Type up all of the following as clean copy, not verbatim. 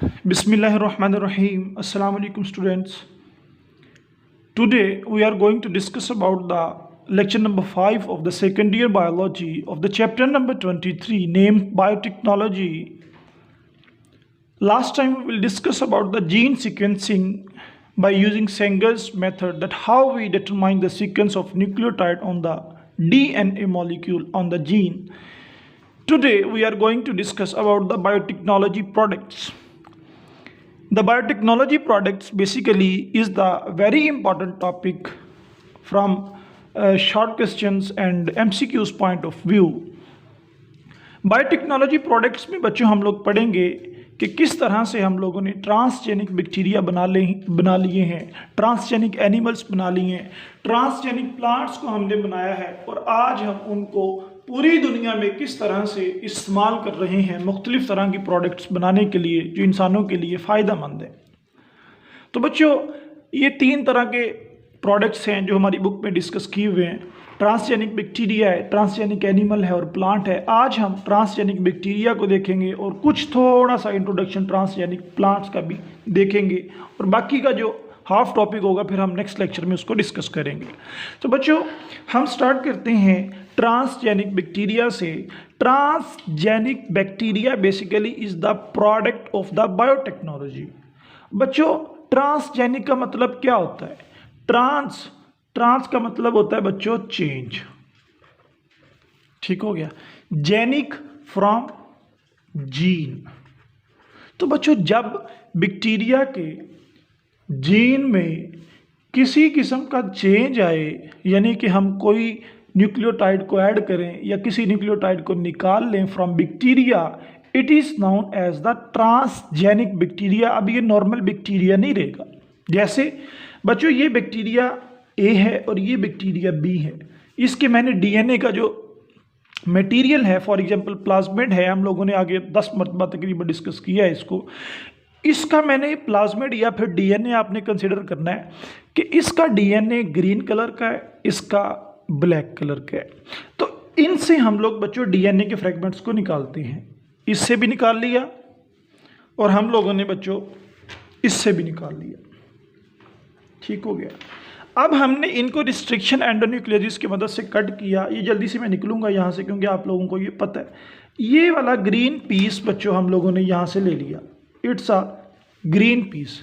Bismillahirrahmanirrahim. Assalamu alaikum students. Today we are going to discuss about the lecture number 5 of the second year biology of the chapter number 23 named biotechnology. Last time we will discuss about the gene sequencing by using Sanger's method, that how we determine the sequence of nucleotide on the DNA molecule on the gene. Today we are going to discuss about the biotechnology products. The biotechnology products basically is the very important topic from short questions and MCQs point of view. Biotechnology products में बच्चों हम लोग पढ़ेंगे कि किस तरह से हम लोगों ने ट्रांसजेनिक बैक्टीरिया बना लिए हैं, ट्रांसजेनिक एनिमल्स बना लिए हैं, ट्रांसजेनिक प्लांट्स को हमने बनाया है और आज हम उनको पूरी दुनिया में किस तरह से इस्तेमाल कर रहे हैं मुख्तलिफ तरह की प्रोडक्ट्स बनाने के लिए जो इंसानों के लिए फ़ायदेमंद है। तो बच्चों ये 3 तरह के प्रोडक्ट्स हैं जो हमारी बुक में डिस्कस किए हुए हैं। ट्रांसजेनिक बैक्टीरिया है, ट्रांसजेनिक एनिमल है और प्लांट है। आज हम ट्रांसजेनिक बैक्टीरिया को देखेंगे और कुछ थोड़ा सा इंट्रोडक्शन ट्रांसजेनिक प्लांट्स का भी देखेंगे और बाकी का जो हाफ टॉपिक होगा फिर हम नेक्स्ट लेक्चर में उसको डिस्कस करेंगे। तो बच्चों हम स्टार्ट करते हैं ट्रांसजेनिक बैक्टीरिया से। Transgenic bacteria basically is the product of the biotechnology. बच्चों ट्रांसजेनिक का मतलब क्या होता है? ट्रांस का मतलब होता है बच्चों चेंज, ठीक हो गया। Genic from gene. तो बच्चों जब बैक्टीरिया के जीन में किसी किस्म का चेंज आए, यानी कि हम कोई न्यूक्लियोटाइड को ऐड करें या किसी न्यूक्लियोटाइड को निकाल लें from bacteria, it is known as the transgenic bacteria. अब ये नॉर्मल बैक्टीरिया नहीं रहेगा। जैसे बच्चों ये बैक्टीरिया ए है और ये बैक्टीरिया बी है, इसके मैंने डीएनए का जो मटेरियल है, फॉर एग्जांपल प्लाज्मिड है, हम लोगों ने आगे 10 मरतबा तकरीबन डिस्कस किया है इसको। इसका मैंने प्लाज्मिड या फिर डीएनए आपने कंसिडर करना है कि इसका डीएनए ग्रीन कलर का है, इसका ब्लैक कलर का है। तो इनसे हम लोग बच्चों डीएनए के फ्रेगमेंट्स को निकालते हैं। इससे भी निकाल लिया और हम लोगों ने बच्चों इससे भी निकाल लिया, ठीक हो गया। अब हमने इनको रिस्ट्रिक्शन एंडोन्यूक्लियोसिस की मदद से कट किया। ये जल्दी से मैं निकलूंगा यहाँ से क्योंकि आप लोगों को ये पता है। ये वाला ग्रीन पीस बच्चों हम लोगों ने यहाँ से ले लिया, इट्स अ ग्रीन पीस।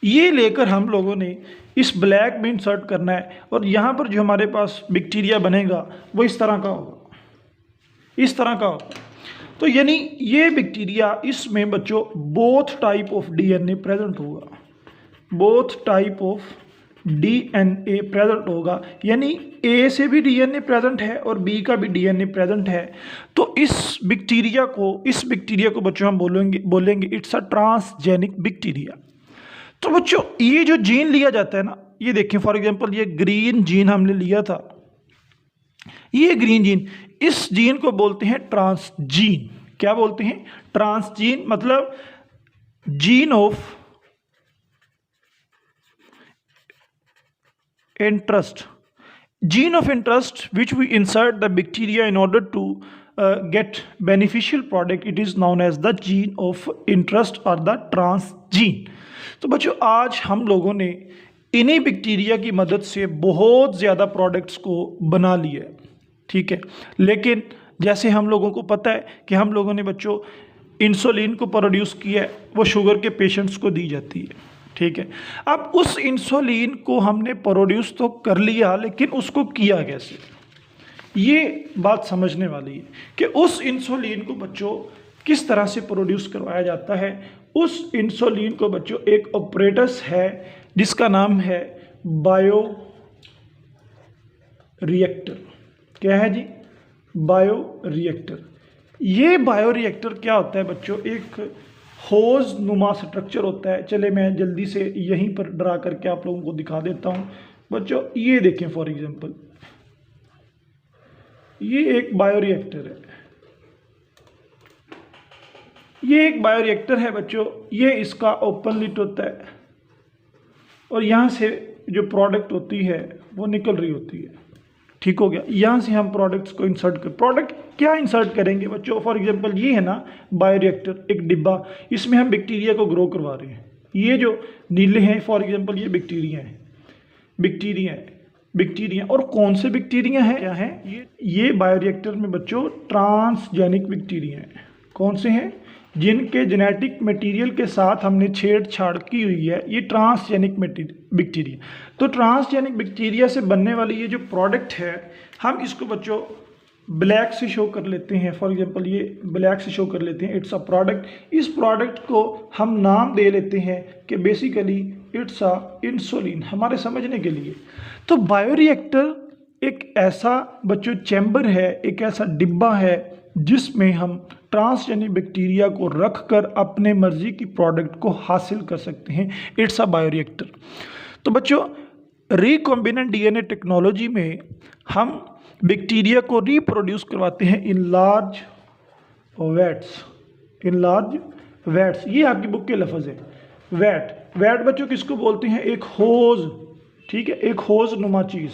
ये लेकर हम लोगों ने इस ब्लैक में इंसर्ट करना है और यहाँ पर जो हमारे पास बैक्टीरिया बनेगा वो इस तरह का होगा, इस तरह का होगा। तो यानी ये बैक्टीरिया, इसमें बच्चों both type of DNA present होगा, both type of DNA present होगा, यानी ए से भी डीएनए प्रेजेंट है और बी का भी डीएनए प्रेजेंट है। तो इस बैक्टीरिया को बच्चों हम बोलेंगे इट्स अ ट्रांसजेनिक बैक्टीरिया। तो बच्चों ये जो जीन लिया जाता है ना, ये देखें फॉर एग्जांपल ये ग्रीन जीन हमने लिया था, ये ग्रीन जीन, इस जीन को बोलते हैं ट्रांसजीन। क्या बोलते हैं? ट्रांसजीन। मतलब gene of interest, gene of interest which we insert the bacteria in order to get beneficial product, it is known as the gene of interest or the transgene। तो बच्चों आज हम लोगों ने इन्हीं बैक्टीरिया की मदद से बहुत ज़्यादा प्रोडक्ट्स को बना लिया है, ठीक है। लेकिन जैसे हम लोगों को पता है कि हम लोगों ने बच्चों इंसुलिन को प्रोड्यूस किया है, वो शुगर के पेशेंट्स को दी जाती है, ठीक है। अब उस इंसुलिन को हमने प्रोड्यूस तो कर लिया, लेकिन उसको किया कैसे, ये बात समझने वाली है कि उस इंसुलिन को बच्चों किस तरह से प्रोड्यूस करवाया जाता है। उस इंसुलिन को बच्चों एक ऑपरेटस है जिसका नाम है बायो रिएक्टर। क्या है जी? Bioreactor. ये बायो रिएक्टर क्या होता है बच्चों? एक होज नुमा स्ट्रक्चर होता है। चले मैं जल्दी से यहीं पर ड्रा करके आप लोगों को दिखा देता हूं बच्चों। ये देखें फॉर एग्जांपल, ये एक बायोरिएक्टर है, ये एक बायोरिएक्टर है बच्चों। ये इसका ओपन लिट होता है और यहाँ से जो प्रोडक्ट होती है वो निकल रही होती है, ठीक हो गया। यहाँ से हम प्रोडक्ट्स को इंसर्ट कर, प्रोडक्ट क्या इंसर्ट करेंगे बच्चों? फॉर एग्जांपल ये है ना बायोरिएक्टर, एक डिब्बा, इसमें हम बैक्टीरिया को ग्रो करवा रहे हैं। ये जो नीले हैं फॉर एग्जांपल ये बैक्टीरिया है, बैक्टीरिया और कौन से बैक्टीरिया हैं? क्या है ये बायोरिएक्टर में बच्चों ट्रांसजेनिक बैक्टीरिया हैं। कौन से हैं? जिनके जेनेटिक मटेरियल के साथ हमने छेड़छाड़ की हुई है, ये ट्रांसजेनिक बैक्टीरिया। तो ट्रांसजेनिक बैक्टीरिया से बनने वाली ये जो प्रोडक्ट है, हम इसको बच्चों ब्लैक से शो कर लेते हैं। फॉर एग्जांपल ये ब्लैक से शो कर लेते हैं, इट्स अ प्रोडक्ट। इस प्रोडक्ट को हम नाम दे लेते हैं कि बेसिकली इट्स अ इंसुलिन, हमारे समझने के लिए। तो बायोरिएक्टर एक ऐसा बच्चों चैम्बर है, एक ऐसा डिब्बा है जिसमें हम ट्रांसजेनिक बैक्टीरिया को रखकर अपने मर्जी की प्रोडक्ट को हासिल कर सकते हैं। It's a bioreactor. तो बच्चों रिकॉम्बिनेंट डीएनए टेक्नोलॉजी में हम बैक्टीरिया को रिप्रोड्यूस करवाते हैं इन लार्ज वैट्स। ये आपकी बुक के लफ्ज़ है। वैट बच्चों किसको बोलते हैं? एक होज, ठीक है, एक होज नुमा चीज़।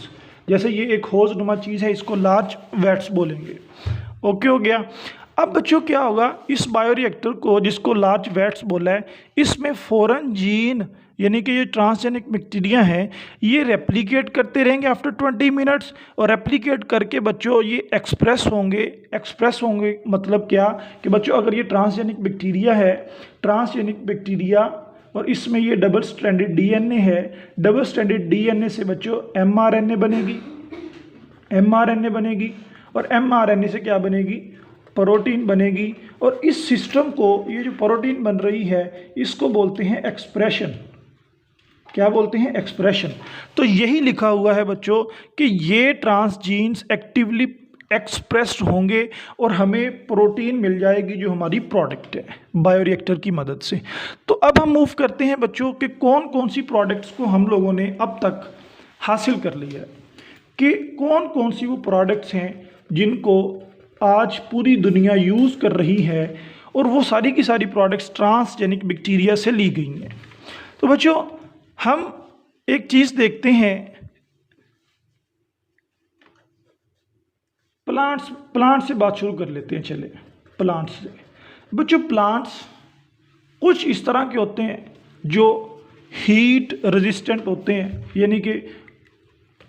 जैसे ये एक होज नुमा चीज़ है, इसको लार्ज वैट्स बोलेंगे। ओके हो गया। अब बच्चों क्या होगा, इस बायोरिएक्टर को जिसको लार्ज वैट्स बोला है, इसमें फॉरेन जीन यानी कि ये ट्रांसजेनिक बैक्टीरिया हैं, ये रेप्लिकेट करते रहेंगे आफ्टर 20 मिनट्स, और रेप्लिकेट करके बच्चों ये एक्सप्रेस होंगे। मतलब क्या कि बच्चों अगर ये ट्रांसजेनिक बैक्टीरिया और इसमें ये डबल स्ट्रैंडेड डीएनए है, डबल स्ट्रैंडेड डीएनए से बच्चों एमआरएनए बनेगी और एमआरएनए से क्या बनेगी? प्रोटीन बनेगी। और इस सिस्टम को, ये जो प्रोटीन बन रही है, इसको बोलते हैं एक्सप्रेशन। क्या बोलते हैं? एक्सप्रेशन। तो यही लिखा हुआ है बच्चों कि ये ट्रांसजीन्स एक्टिवली एक्सप्रेस्ड होंगे और हमें प्रोटीन मिल जाएगी जो हमारी प्रोडक्ट है बायोरिएक्टर की मदद से। तो अब हम मूव करते हैं बच्चों कि कौन कौन सी प्रोडक्ट्स को हम लोगों ने अब तक हासिल कर लिया है, कि कौन कौन सी वो प्रोडक्ट्स हैं जिनको आज पूरी दुनिया यूज़ कर रही है, और वो सारी की सारी प्रोडक्ट्स ट्रांसजेनिक बैक्टीरिया से ली गई हैं। तो बच्चों हम एक चीज़ देखते हैं, प्लांट्स से बात शुरू कर लेते हैं। चले प्लांट्स से। बच्चों प्लांट्स कुछ इस तरह के होते हैं जो हीट रेजिस्टेंट होते हैं, यानी कि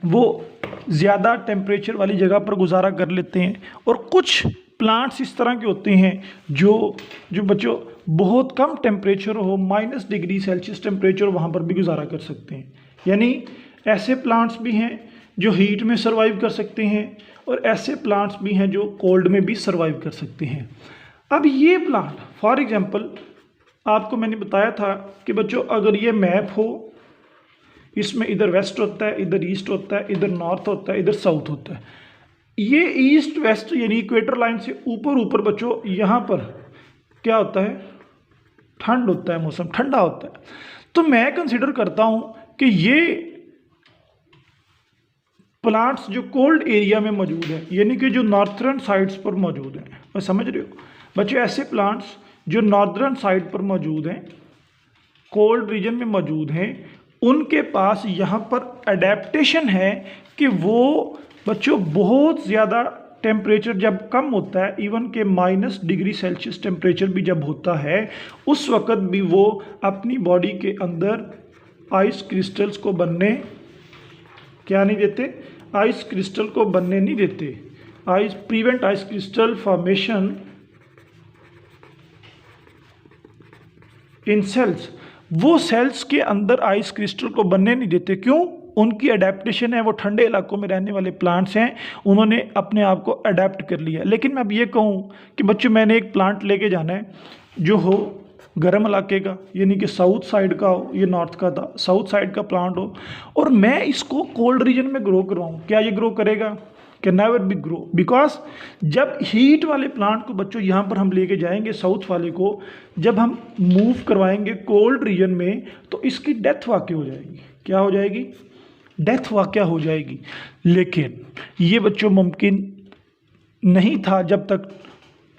वो ज़्यादा टेम्परेचर वाली जगह पर गुजारा कर लेते हैं, और कुछ प्लांट्स इस तरह के होते हैं जो बच्चों बहुत कम टेम्परेचर हो, -डिग्री सेल्सियस टेम्परेचर, वहाँ पर भी गुजारा कर सकते हैं। यानी ऐसे प्लांट्स भी हैं जो हीट में सर्वाइव कर सकते हैं, और ऐसे प्लांट्स भी हैं जो कोल्ड में भी सर्वाइव कर सकते हैं। अब ये प्लांट फॉर एग्जांपल आपको मैंने बताया था कि बच्चों अगर ये मैप हो, इसमें इधर वेस्ट होता है, इधर ईस्ट होता है, इधर नॉर्थ होता है, इधर साउथ होता है। ये ईस्ट वेस्ट यानी इक्वेटर लाइन से ऊपर बच्चों यहाँ पर क्या होता है? ठंड होता है, मौसम ठंडा होता है। तो मैं कंसिडर करता हूँ कि ये प्लांट्स जो कोल्ड एरिया में मौजूद है, यानी कि जो नॉर्थर्न साइड्स पर मौजूद हैं, मैं समझ रहे हो बच्चों, ऐसे प्लांट्स जो नॉर्दर्न साइड पर मौजूद हैं, कोल्ड रीजन में मौजूद हैं, उनके पास यहाँ पर अडेप्टेशन है कि वो बच्चों बहुत ज़्यादा टेम्परेचर जब कम होता है, इवन के -डिग्री सेल्सियस टेम्परेचर भी जब होता है, उस वक़्त भी वो अपनी बॉडी के अंदर आइस क्रिस्टल्स को बनने क्या नहीं देते? आइस क्रिस्टल को बनने नहीं देते। Prevent ice crystal formation in cells. वो सेल्स के अंदर आइस क्रिस्टल को बनने नहीं देते। क्यों? उनकी अडेप्टेशन है, वो ठंडे इलाकों में रहने वाले प्लांट्स हैं, उन्होंने अपने आप को अडेप्ट कर लिया। लेकिन मैं अब ये कहूँ कि बच्चों मैंने एक प्लांट लेके जाना है जो हो गर्म इलाके का, यानी कि साउथ साइड का हो, ये नॉर्थ का था, साउथ साइड का प्लांट हो, और मैं इसको कोल्ड रीजन में ग्रो करवाऊँ, क्या ये ग्रो करेगा? Can never be grow, because जब हीट वाले प्लांट को बच्चों यहाँ पर हम लेके जाएंगे, साउथ वाले को जब हम मूव करवाएंगे कोल्ड रीजन में, तो इसकी डेथ वाकई हो जाएगी। क्या हो जाएगी? डेथ वाकई हो जाएगी। लेकिन ये बच्चों मुमकिन नहीं था जब तक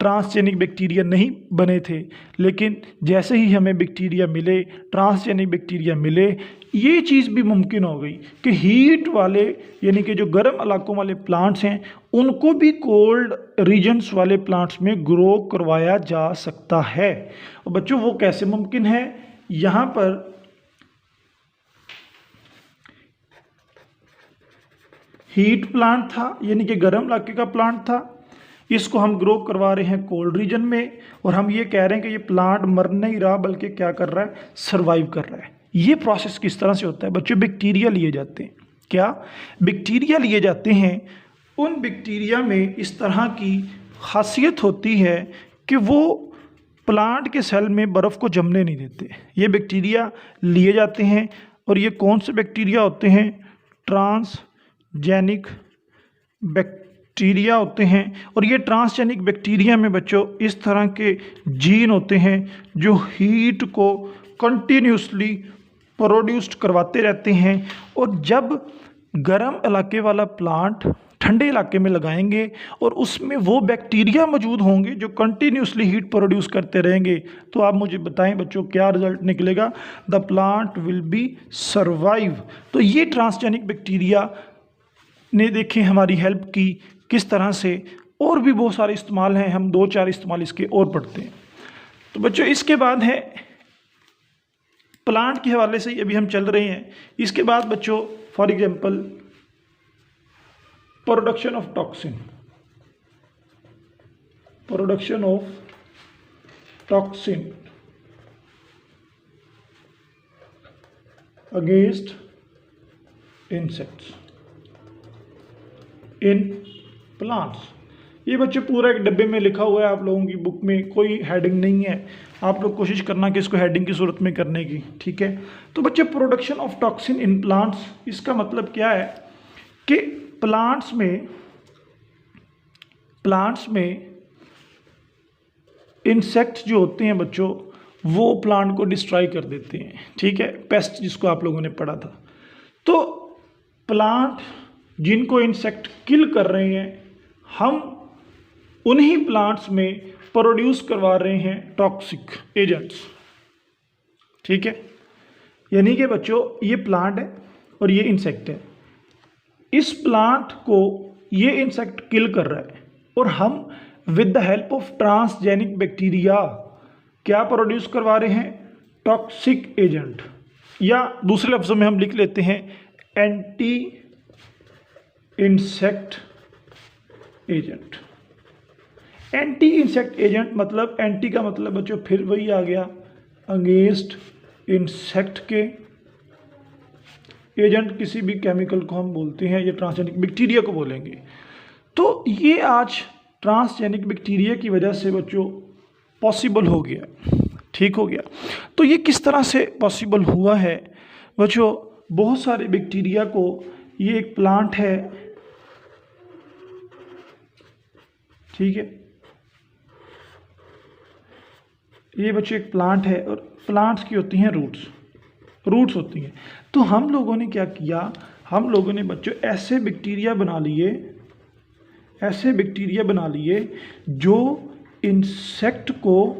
ट्रांसजेनिक बैक्टीरिया नहीं बने थे। लेकिन जैसे ही हमें बैक्टीरिया मिले, ट्रांसजेनिक बैक्टीरिया मिले, ये चीज़ भी मुमकिन हो गई कि हीट वाले यानी कि जो गर्म इलाकों वाले प्लांट्स हैं उनको भी कोल्ड रीजन्स वाले प्लांट्स में ग्रो करवाया जा सकता है। और बच्चों वो कैसे मुमकिन है, यहाँ पर हीट प्लांट था यानी कि गर्म इलाके का प्लांट था, इसको हम ग्रो करवा रहे हैं कोल्ड रीजन में, और हम ये कह रहे हैं कि ये प्लांट मर नहीं रहा बल्कि क्या कर रहा है, सर्वाइव कर रहा है। ये प्रोसेस किस तरह से होता है बच्चों, बैक्टीरिया लिए जाते हैं। क्या बैक्टीरिया लिए जाते हैं, उन बैक्टीरिया में इस तरह की खासियत होती है कि वो प्लांट के सेल में बर्फ़ को जमने नहीं देते। ये बैक्टीरिया लिए जाते हैं, और ये कौन से बैक्टीरिया होते हैं, ट्रांसजेनिक बैक्टीरिया होते हैं। और ये ट्रांसजेनिक बैक्टीरिया में बच्चों इस तरह के जीन होते हैं जो हीट को कंटिन्यूसली प्रोड्यूस्ड करवाते रहते हैं, और जब गर्म इलाके वाला प्लांट ठंडे इलाके में लगाएंगे और उसमें वो बैक्टीरिया मौजूद होंगे जो कंटिन्यूसली हीट प्रोड्यूस करते रहेंगे, तो आप मुझे बताएं बच्चों क्या रिजल्ट निकलेगा, the plant will be survive. तो ये ट्रांसजेनिक बैक्टीरिया ने देखें हमारी हेल्प की किस तरह से, और भी बहुत सारे इस्तेमाल हैं, हम 2-4 इस्तेमाल इसके और पढ़ते हैं। तो बच्चों इसके बाद है प्लांट के हवाले से अभी हम चल रहे हैं। इसके बाद बच्चों for example production of toxin, production of toxin against insects in plants. ये बच्चे पूरा एक डब्बे में लिखा हुआ है आप लोगों की बुक में, कोई हेडिंग नहीं है, आप लोग कोशिश करना कि इसको हेडिंग की सूरत में करने की, ठीक है। तो बच्चे production of toxin in plants, इसका मतलब क्या है कि प्लांट्स में इंसेक्ट्स जो होते हैं बच्चों वो प्लांट को डिस्ट्रॉय कर देते हैं, ठीक है, पेस्ट जिसको आप लोगों ने पढ़ा था। तो प्लांट जिनको इंसेक्ट किल कर रहे हैं, हम उन्हीं प्लांट्स में प्रोड्यूस करवा रहे हैं टॉक्सिक एजेंट्स, ठीक है। यानी कि बच्चों ये प्लांट है और ये इंसेक्ट है, इस प्लांट को ये इंसेक्ट किल कर रहा है, और हम with the help of transgenic bacteria क्या प्रोड्यूस करवा रहे हैं, टॉक्सिक एजेंट, या दूसरे लफ्ज़ों में हम लिख लेते हैं anti insect agent. Anti insect agent मतलब, एंटी का मतलब बच्चों फिर वही आ गया अगेंस्ट इंसेक्ट के, एजेंट किसी भी केमिकल को हम बोलते हैं, ये ट्रांसजेनिक बैक्टीरिया को बोलेंगे। तो ये आज ट्रांसजेनिक बैक्टीरिया की वजह से बच्चों पॉसिबल हो गया, ठीक हो गया। तो ये किस तरह से पॉसिबल हुआ है बच्चों, बहुत सारे बैक्टीरिया को, ये एक प्लांट है, ठीक है, ये बच्चों एक प्लांट है, और प्लांट्स की होती हैं रूट्स होती हैं। तो हम लोगों ने क्या किया, हम लोगों ने बच्चों ऐसे बैक्टीरिया बना लिए जो इंसेक्ट को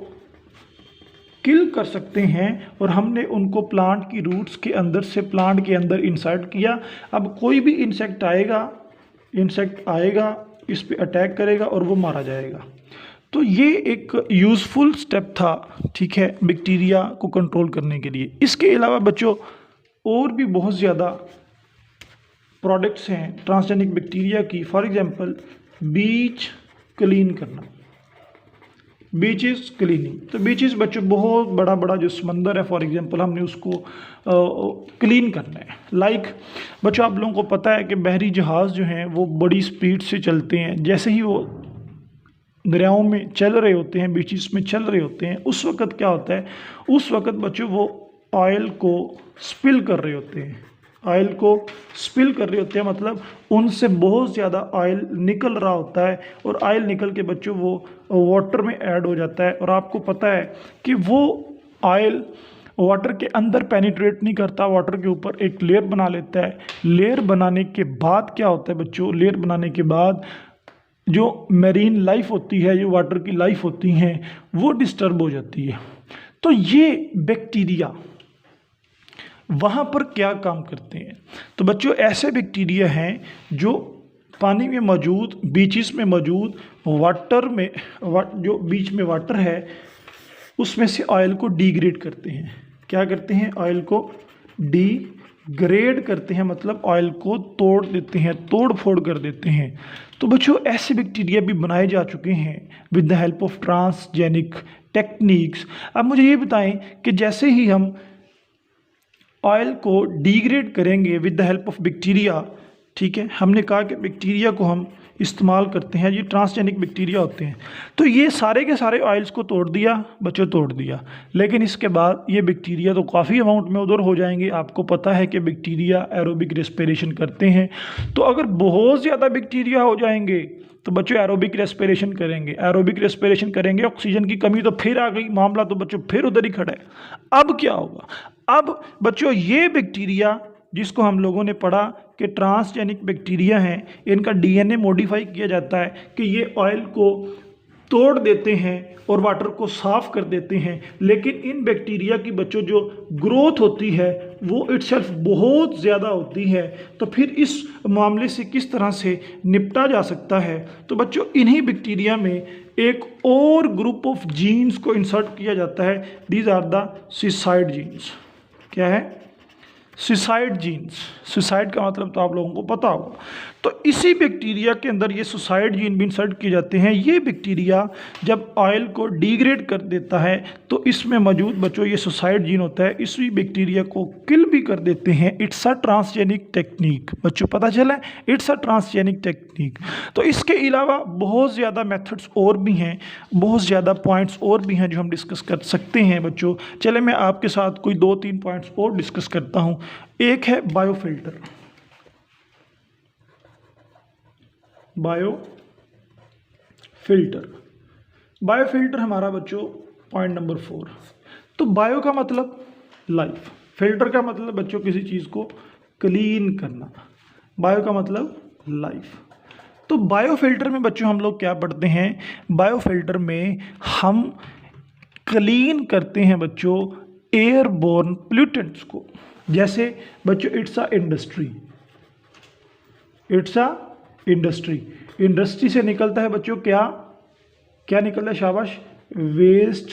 किल कर सकते हैं, और हमने उनको प्लांट की रूट्स के अंदर से प्लांट के अंदर इंसर्ट किया। अब कोई भी इंसेक्ट आएगा इस पे अटैक करेगा और वो मारा जाएगा। तो ये एक यूज़फुल स्टेप था, ठीक है, बैक्टीरिया को कंट्रोल करने के लिए। इसके अलावा बच्चों और भी बहुत ज़्यादा प्रोडक्ट्स हैं ट्रांसजेनिक बैक्टीरिया की। फॉर एग्जांपल बीच क्लीन करना, बीचेस क्लीनिंग। तो बीचेस बच्चों बहुत बड़ा जो समंदर है, फॉर एग्जांपल हमने उसको क्लीन करना है। लाइक बच्चों आप लोगों को पता है कि बहरी जहाज़ जो हैं वो बड़ी स्पीड से चलते हैं, जैसे ही वो दरियाओं में चल रहे होते हैं, बीचेस में चल रहे होते हैं, उस वक़्त क्या होता है, उस वक़्त बच्चों वो ऑयल को स्पिल कर रहे होते हैं, मतलब उनसे बहुत ज़्यादा ऑयल निकल रहा होता है, और ऑयल निकल के बच्चों वो वाटर में ऐड हो जाता है। और आपको पता है कि वो ऑयल वाटर के अंदर पेनिट्रेट नहीं करता, वाटर के ऊपर एक लेयर बना लेता है। लेयर बनाने के बाद क्या होता है बच्चों, लेयर बनाने के बाद जो मैरीन लाइफ होती है, जो वाटर की लाइफ होती हैं, वो डिस्टर्ब हो जाती है। तो ये बैक्टीरिया वहाँ पर क्या काम करते हैं? तो बच्चों ऐसे बैक्टीरिया हैं जो पानी में मौजूद, बीचेस में मौजूद वाटर में जो बीच में वाटर है उसमें से ऑयल को डिग्रेड करते हैं। क्या करते हैं? ऑयल को डिग्रेड करते हैं, मतलब ऑयल को तोड़ देते हैं, तोड़ फोड़ कर देते हैं। तो बच्चों ऐसे बैक्टीरिया भी बनाए जा चुके हैं with the help of transgenic techniques. अब मुझे ये बताएं कि जैसे ही हम ऑयल को डिग्रेड करेंगे with the help of bacteria, ठीक है, हमने कहा कि बैक्टीरिया को हम इस्तेमाल करते हैं, ये ट्रांसजेनिक बैक्टीरिया होते हैं। तो ये सारे के सारे ऑयल्स को तोड़ दिया बच्चों, तोड़ दिया, लेकिन इसके बाद ये बैक्टीरिया तो काफ़ी अमाउंट में उधर हो जाएंगे। आपको पता है कि बैक्टीरिया एरोबिक रेस्पिरेशन करते हैं, तो अगर बहुत ज़्यादा बैक्टीरिया हो जाएंगे तो बच्चों एरोबिक रेस्पिरेशन करेंगे। एरोबिक रेस्पिरेशन करेंगे, ऑक्सीजन की कमी तो फिर आ गई, मामला तो बच्चों फिर उधर ही खड़ा है। अब क्या होगा? अब बच्चों ये बैक्टीरिया जिसको हम लोगों ने पढ़ा कि ट्रांसजेनिक बैक्टीरिया हैं, इनका डीएनए मॉडिफाई किया जाता है कि ये ऑयल को तोड़ देते हैं और वाटर को साफ कर देते हैं। लेकिन इन बैक्टीरिया की बच्चों जो ग्रोथ होती है वो इटसेल्फ बहुत ज़्यादा होती है। तो फिर इस मामले से किस तरह से निपटा जा सकता है? तो बच्चों इन्हीं बैक्टीरिया में एक और ग्रुप ऑफ जीन्स को इंसर्ट किया जाता है। These are the suicide genes. क्या है? Suicide jeans. सुसाइड का मतलब तो आप लोगों को पता होगा। तो इसी बैक्टीरिया के अंदर ये सुसाइड जीन भी इंसर्ट किए जाते हैं। ये बैक्टीरिया जब ऑयल को डिग्रेड कर देता है तो इसमें मौजूद बच्चों ये सुसाइड जीन होता है, इसी बैक्टीरिया को किल भी कर देते हैं। It's a transgenic technique. बच्चों पता चला, इट्स अ ट्रांसजेनिक टेक्निक। तो इसके अलावा बहुत ज़्यादा मेथड्स और भी हैं, बहुत ज़्यादा पॉइंट्स और भी हैं जो हम डिस्कस कर सकते हैं बच्चों। चले मैं आपके साथ कोई 2-3 पॉइंट्स और डिस्कस करता हूँ। एक है बायोफिल्टर। बायोफिल्टर हमारा बच्चों पॉइंट नंबर 4। तो बायो का मतलब लाइफ, फिल्टर का मतलब बच्चों किसी चीज़ को क्लीन करना। बायो का मतलब लाइफ। तो बायोफिल्टर में बच्चों हम लोग क्या पढ़ते हैं? बायोफिल्टर में हम क्लीन करते हैं बच्चों एयरबोर्न पोल्यूटेंट्स को। जैसे बच्चों it's a industry, it's a industry. Industry से निकलता है बच्चों क्या क्या निकलता है? शाबाश, वेस्ट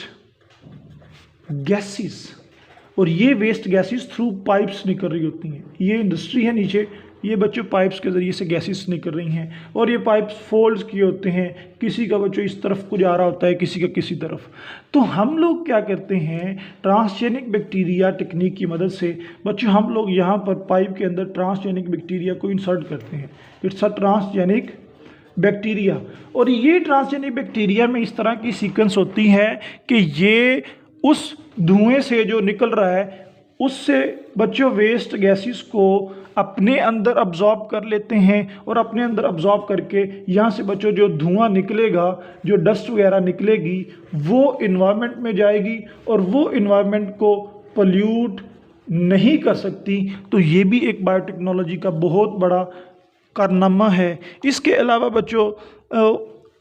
गैसेस। और ये वेस्ट गैसेस थ्रू पाइप्स निकल रही होती हैं। ये इंडस्ट्री है नीचे, ये बच्चों पाइप्स के ज़रिए से गैसेस निकल रही हैं और ये पाइप्स फोल्ड्स किए होते हैं। किसी का बच्चों इस तरफ को जा रहा होता है, किसी का किसी तरफ। तो हम लोग क्या करते हैं? ट्रांसजेनिक बैक्टीरिया टेक्निक की मदद से बच्चों हम लोग यहाँ पर पाइप के अंदर ट्रांसजेनिक बैक्टीरिया को इंसर्ट करते हैं। It's a transgenic bacteria. और ये ट्रांसजेनिक बैक्टीरिया में इस तरह की सीक्वेंस होती है कि ये उस धुएं से जो निकल रहा है उससे बच्चों वेस्ट गैसेस को अपने अंदर अब्जॉर्ब कर लेते हैं और अपने अंदर अब्जॉर्ब करके यहाँ से बच्चों जो धुआं निकलेगा, जो डस्ट वगैरह निकलेगी, वो इन्वायरमेंट में जाएगी और वो इन्वायरमेंट को पोल्यूट नहीं कर सकती। तो ये भी एक बायोटेक्नोलॉजी का बहुत बड़ा कारनामा है। इसके अलावा बच्चों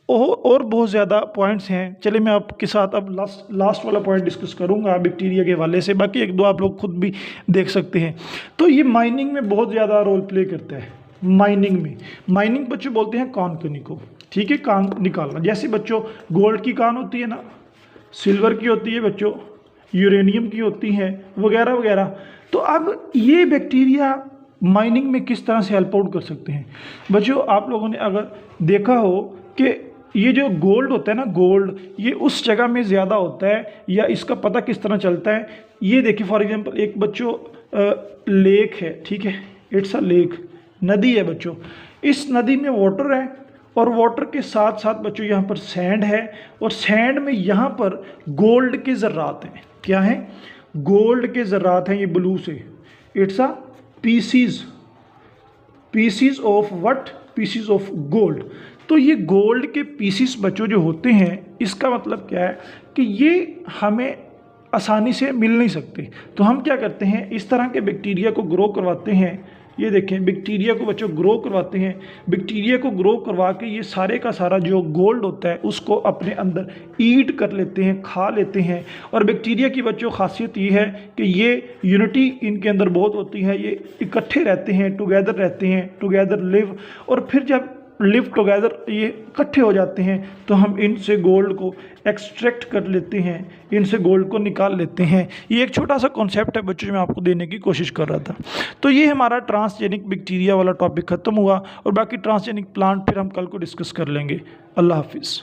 और बहुत ज़्यादा पॉइंट्स हैं। चलिए मैं आपके साथ अब लास्ट वाला पॉइंट डिस्कस करूंगा बैक्टीरिया के हवाले से, बाकी 1-2 आप लोग खुद भी देख सकते हैं। तो ये माइनिंग में बहुत ज़्यादा रोल प्ले करता है। माइनिंग बच्चों बोलते हैं कान कनी को, ठीक है, कान निकालना। जैसे बच्चों गोल्ड की कान होती है ना, सिल्वर की होती है बच्चों, यूरेनियम की होती है, वगैरह वगैरह। तो अब ये बैक्टीरिया माइनिंग में किस तरह से हेल्प आउट कर सकते हैं? बच्चों आप लोगों ने अगर देखा हो कि ये जो गोल्ड होता है ना, गोल्ड ये उस जगह में ज़्यादा होता है, या इसका पता किस तरह चलता है? ये देखिए फॉर एग्जांपल एक बच्चों लेक है, ठीक है, इट्स अ लेक, नदी है बच्चों। इस नदी में वाटर है और वाटर के साथ साथ बच्चों यहाँ पर सैंड है और सैंड में यहाँ पर गोल्ड के ज़र्रात हैं। क्या है? गोल्ड के ज़र्रात हैं, ये ब्लू से। It's a PCs of what? PCs of gold. तो ये गोल्ड के पीसीस बच्चों जो होते हैं, इसका मतलब क्या है कि ये हमें आसानी से मिल नहीं सकते। तो हम क्या करते हैं? इस तरह के बैक्टीरिया को ग्रो करवाते हैं ये देखें बैक्टीरिया को बच्चों ग्रो करवाते हैं। बैक्टीरिया को ग्रो करवा के ये सारे का सारा जो गोल्ड होता है उसको अपने अंदर ईट कर लेते हैं, खा लेते हैं। और बैक्टीरिया की बच्चों खासियत ये है कि ये यूनिटी इनके अंदर बहुत होती है, ये इकट्ठे रहते हैं, टुगेदर रहते हैं, टुगेदर लिव। और फिर जब लिव टुगेदर ये इकट्ठे हो जाते हैं तो हम इनसे गोल्ड को एक्सट्रैक्ट कर लेते हैं, इनसे गोल्ड को निकाल लेते हैं। ये एक छोटा सा कॉन्सेप्ट है बच्चों जो मैं आपको देने की कोशिश कर रहा था। तो ये हमारा ट्रांसजेनिक बैक्टीरिया वाला टॉपिक ख़त्म हुआ और बाकी ट्रांसजेनिक प्लांट फिर हम कल को डिस्कस कर लेंगे। अल्लाह हाफिज़।